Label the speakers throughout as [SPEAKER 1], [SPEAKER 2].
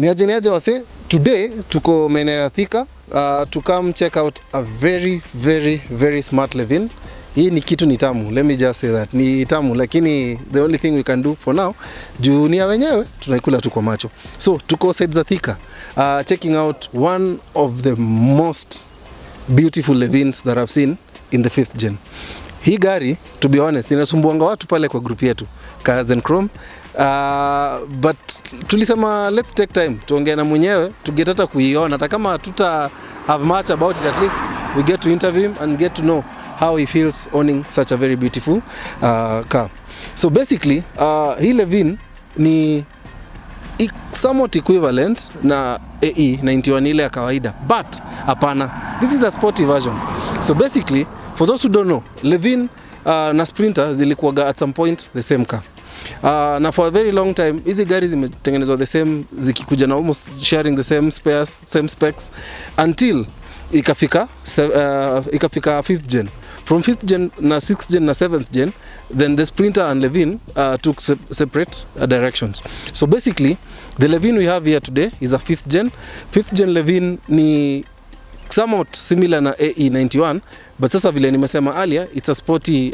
[SPEAKER 1] Niaje wase, today tuko maeneo ya Thika to come check out a very smart Levin. Hii ni kitu ni tamu, let me just say that. Ni tamu, lakini the only thing we can do for now, juu ni ya wenyewe, tunaikula tu kwa macho. So, tuko sides za Thika, checking out one of the most beautiful Levins that I've seen in the 5th gen. Hii gari, to be honest, inasumbuanga watu pale kwa group yetu, Cars and Chrome. But tulisema let's take time tuongee na mwenyewe to get hata kuiona, hata kama tuta have much about it, at least we get to interview him and get to know how he feels owning such a very beautiful car. So basically hii Levin ni somewhat equivalent na AE91 ile ya kawaida, but hapana, this is the sporty version. So basically, for those who don't know, Levin na Sprinter zilikuwa at some point the same car. Na for a very long time hizi gari zimetengenezwa the same, zikikuja na almost sharing the same spares, same specs, until ikafika 5th gen. From 5th gen na 6th gen na 7th gen, then the Sprinter and Levin took separate directions. So basically, the Levin we have here today is a 5th gen. 5th gen Levin ni somewhat similar na AE91, but sasa vile nimesema earlier, it's a sporty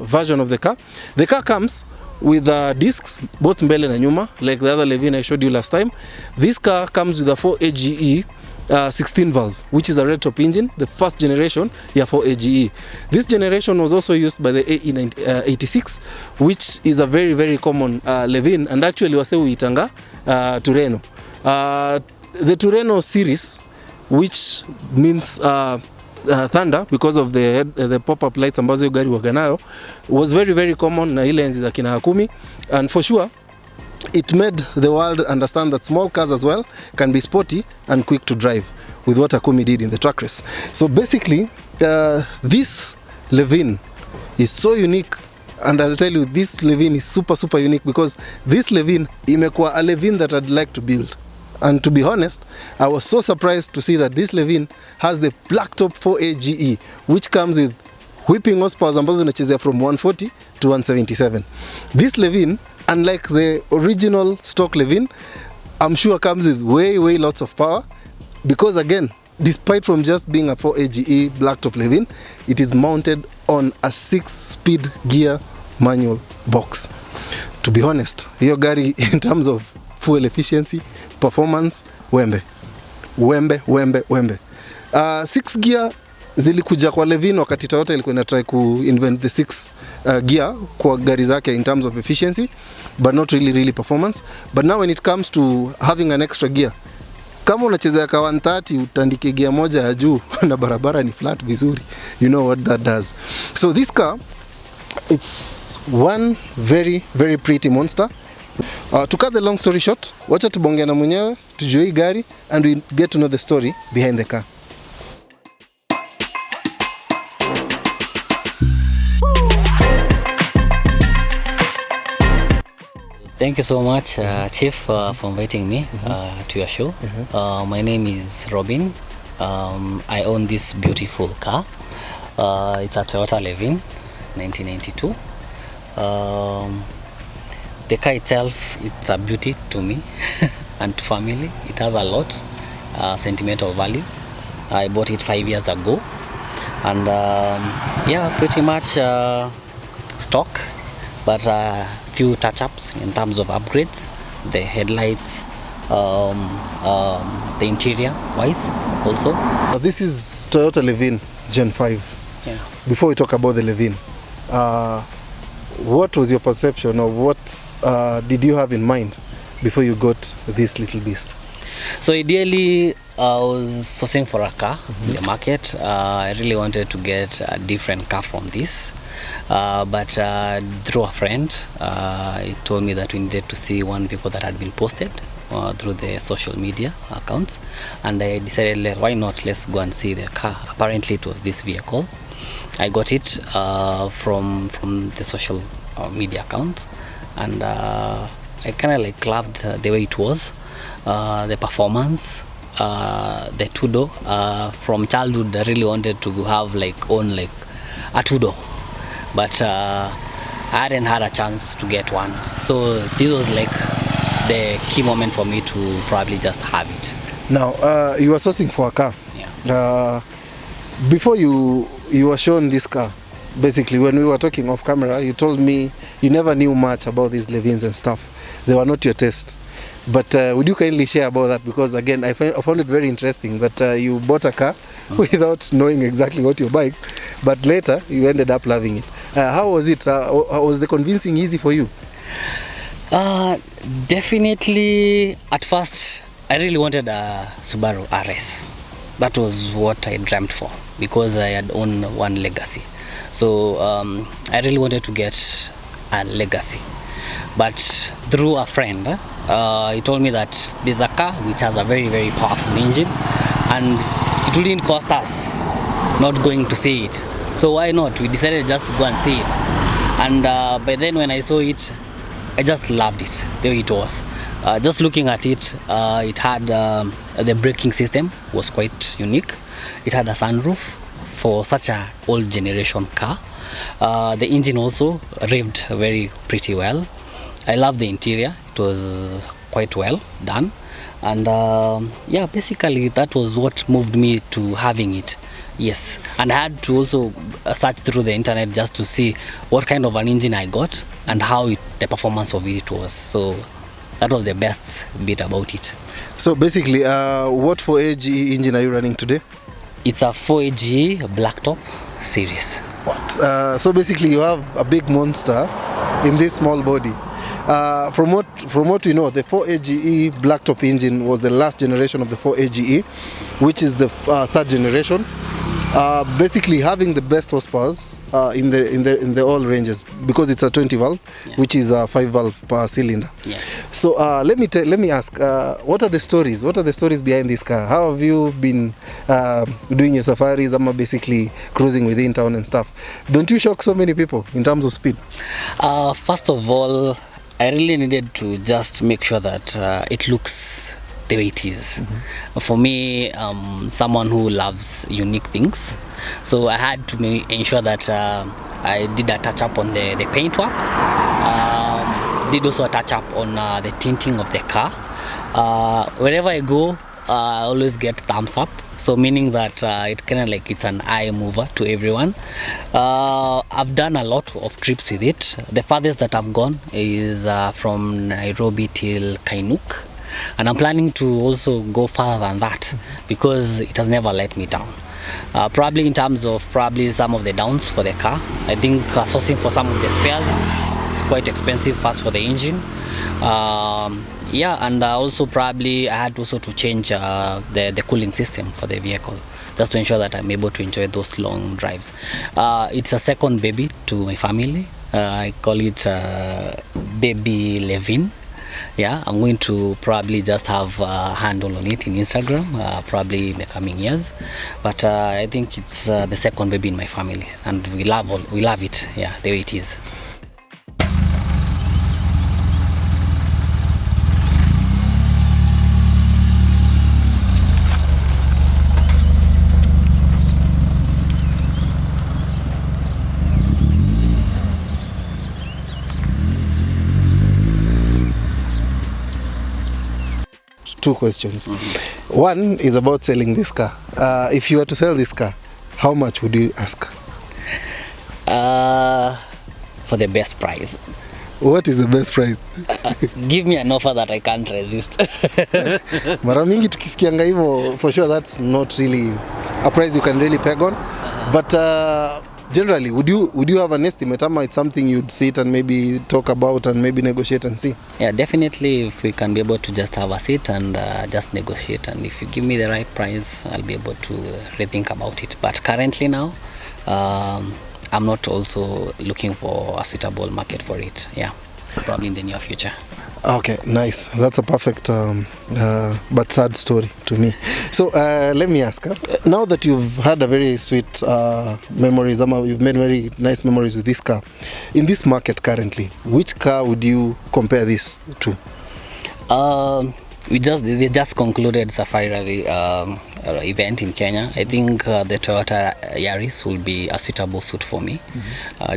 [SPEAKER 1] version of the car. The car comes with discs both mbele na nyuma, like the other Levin I showed you last time. This car comes with a 4AGE 16 valve, which is a red top engine, the first generation, 4AGE. This generation was also used by the AE86, which is a very common Levin, and actually wase uitanga Tureno. The Tureno series, which means thunder because of the pop-up lights ambazo gari waganayo, was very common na ile enzi za kina Hakumi, and for sure it made the world understand that small cars as well can be sporty and quick to drive, with what Hakumi did in the truck race. So basically, this Levin is so unique, and I'll tell you, this Levin is super unique because this Levin imekuwa a Levin that I'd like to build. And to be honest, I was so surprised to see that this Levin has the black top 4AGE, which comes with whipping horsepower ambazo zinachezea from 140 to 177. This Levin, unlike the original stock Levin, I'm sure comes with way lots of power, because again, despite from just being a 4AGE black top Levin, it is mounted on a 6-speed gear manual box. To be honest, hiyo gari in terms of fuel efficiency, performance, wembe. 6 gear zilikuja kwa Levin wakati Toyota ilikuwa ina try ku invent the 6 gear kwa gari zake in terms of efficiency, but not really performance. But now when it comes to having an extra gear, kama unachezea ka 130 utandike gear moja ya juu na barabara ni flat vizuri, you know what that does. So this car, it's one very pretty monster. To cut the long story short, wacha tubongea na mwenyewe, tujue hii gari, and we get to know the story behind the car.
[SPEAKER 2] Thank you so much, Chief, for inviting me to your show. My name is Robin. I own this beautiful car. It's a Toyota Levin 1992. The car itself, it's a beauty to me and to family. It has a lot sentimental value. I bought it 5 years ago, and yeah, pretty much stock, but few touch-ups in terms of upgrades, the headlights, the interior wise also.
[SPEAKER 1] This is Toyota Levin Gen 5.
[SPEAKER 2] Yeah.
[SPEAKER 1] Before we talk about the Levin, what was your perception, or what did you have in mind before you got this little beast?
[SPEAKER 2] So ideally, I was sourcing for a car in the market. I really wanted to get a different car from this, but through a friend, he told me that we needed to see one vehicle that had been posted through the social media accounts, and I decided, why not, let's go and see the car. Apparently it was this vehicle. I got it from the social media account, and I kind of like loved the way it was, the performance, the two-door. From childhood, I really wanted to have own a two-door, but I hadn't had a chance to get one. So this was the key moment for me to probably just have it.
[SPEAKER 1] Now, you were sourcing for a car.
[SPEAKER 2] Yeah.
[SPEAKER 1] Before you were shown this car, basically when we were talking off camera, you told me you never knew much about these Levins and stuff. They were not your taste. But would you kindly share about that? Because again, I found it very interesting that you bought a car without knowing exactly what you're buying, but later you ended up loving it. How was it? Was the convincing easy for you?
[SPEAKER 2] Definitely, at first, I really wanted a Subaru RS. That was what I dreamt for because I had owned one Legacy. So I really wanted to get a Legacy. But through a friend, he told me that there's a car which has a very, very powerful engine and it wouldn't cost us not going to see it. So why not? We decided just to go and see it. And by then when I saw it, I just loved it, the way it was. Just looking at it, it had the braking system was quite unique. It had a sunroof for such a old generation car. The engine also revved very pretty well. I love the interior. It was quite well done. And yeah, basically that was what moved me to having it. Yes, and I had to also search through the internet just to see what kind of an engine I got and how the performance of it was. So that was the best bit about it.
[SPEAKER 1] So basically, what 4AGE engine are you running today?
[SPEAKER 2] It's a 4AGE blacktop series.
[SPEAKER 1] What? So basically, you have a big monster in this small body. From what we know, the 4AGE blacktop engine was the last generation of the 4AGE, which is the third generation. Basically having the best horsepower in the all ranges because it's a 20 valve, yeah, which is a 5 valve per cylinder.
[SPEAKER 2] Yeah.
[SPEAKER 1] So let me ask, what are the stories? What are the stories behind this car? How have you been doing your safaris? I'm basically cruising within town and stuff. Don't you shock so many people in terms of speed?
[SPEAKER 2] First of all, I really needed to just make sure that it looks the way it is. Mm-hmm. For me, someone who loves unique things, so I had to ensure that I did a touch up on the paintwork, did also a touch up on the tinting of the car. Wherever I go, I always get thumbs up, so meaning that it kind of like it's an eye mover to everyone. I've done a lot of trips with it. The farthest that I've gone is from Nairobi till Kainuk. And I'm planning to also go further than that because it has never let me down. Probably in terms of some of the downs for the car, I think sourcing for some of the spares is quite expensive first for the engine. Yeah, and also probably I had also to change the cooling system for the vehicle just to ensure that I'm able to enjoy those long drives. It's a second baby to my family. I call it Baby Levin. Yeah, I'm going to probably just have a handle on it in Instagram, probably in the coming years. But I think it's the second baby in my family, and we love it. Yeah, the way it is.
[SPEAKER 1] Two questions. Mm-hmm. One is about selling this car. If you were to sell this car, how much would you ask?
[SPEAKER 2] For the best price.
[SPEAKER 1] What is the best price?
[SPEAKER 2] Give me an offer that I can't resist.
[SPEAKER 1] Mara mingi tukisikianga hivyo, for sure that's not really a price you can really peg on. But generally, would you have an estimate? Ama it's something you'd sit and maybe talk about and maybe negotiate and see?
[SPEAKER 2] Yeah, definitely. If we can be able to just have a sit and just negotiate, and if you give me the right price, I'll be able to rethink about it. But currently now, I'm not also looking for a suitable market for it. Yeah, probably in the near future.
[SPEAKER 1] Okay, nice. That's a perfect but sad story to me. So let me ask, now that you've had a very sweet memories, you've made very nice memories with this car, in this market currently, which car would you compare this to?
[SPEAKER 2] They just concluded Safari Rally event in Kenya, I think the Toyota Yaris will be a suitable suit for me.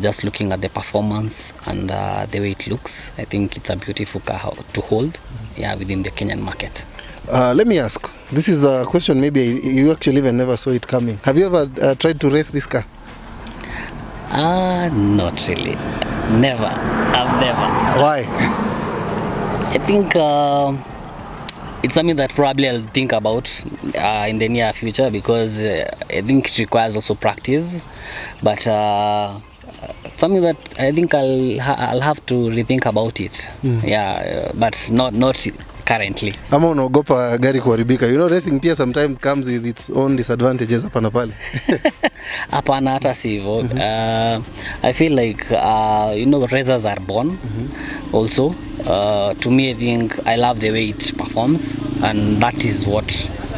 [SPEAKER 2] Just looking at the performance and the way it looks, I think it's a beautiful car to hold, yeah, within the Kenyan market.
[SPEAKER 1] Let me ask, this is a question maybe you actually even never saw it coming. Have you ever tried to race this car?
[SPEAKER 2] Not really. Never. I've never.
[SPEAKER 1] Why?
[SPEAKER 2] I think it's something that probably I'll think about in the near future, because I think it requires also practice. But something that I think I'll have to rethink about it. Yeah, but not currently.
[SPEAKER 1] Ama unaogopa gari kuharibika? You know, racing pia sometimes comes with its own disadvantages hapa na pale.
[SPEAKER 2] Hapana, hata sivyo. I feel like racers are born. Also, to me, I think I love the way it performs, and that is what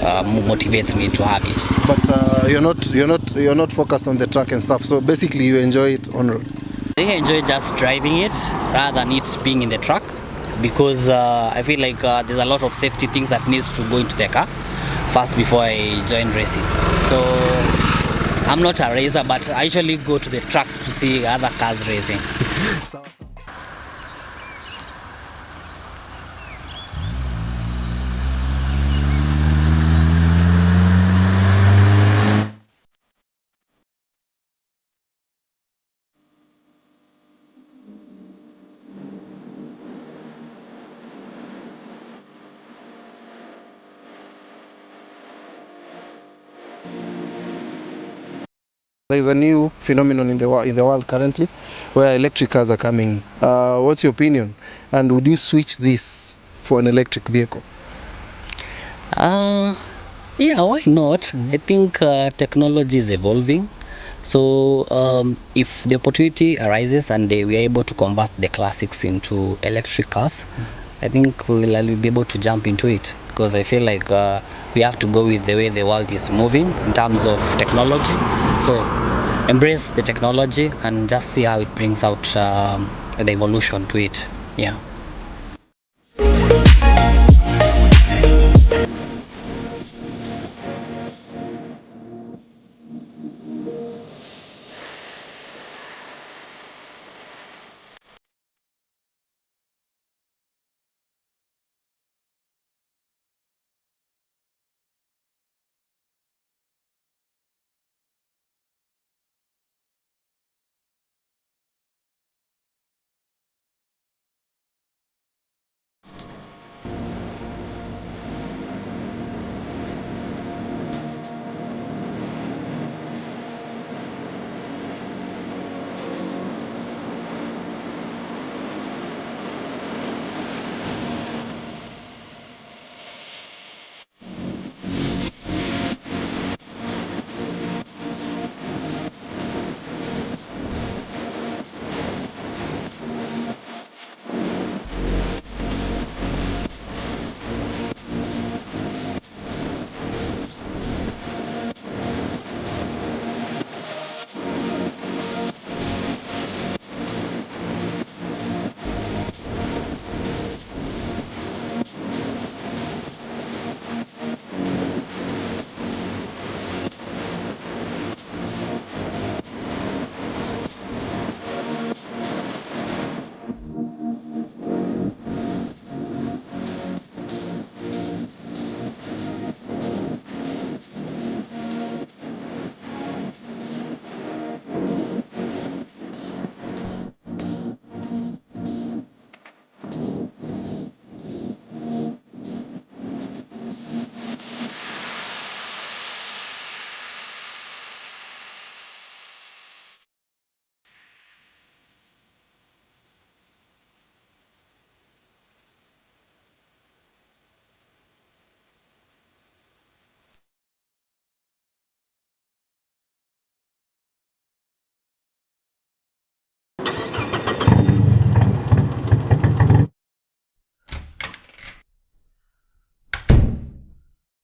[SPEAKER 2] motivates me to have it.
[SPEAKER 1] But you're not focused on the track and stuff. So basically, you enjoy it on road.
[SPEAKER 2] I think I enjoy just driving it rather than it being in the truck, because I feel like there's a lot of safety things that needs to go into the car first before I join racing. So I'm not a racer, but I usually go to the tracks to see other cars racing.
[SPEAKER 1] There is a new phenomenon in the world currently where electric cars are coming. What's your opinion? And would you switch this for an electric vehicle?
[SPEAKER 2] Yeah, why not? I think technology is evolving. So if the opportunity arises and we are able to convert the classics into electric cars, I think I'll be able to jump into it, because I feel like we have to go with the way the world is moving in terms of technology. So embrace the technology and just see how it brings out the evolution to it. Yeah.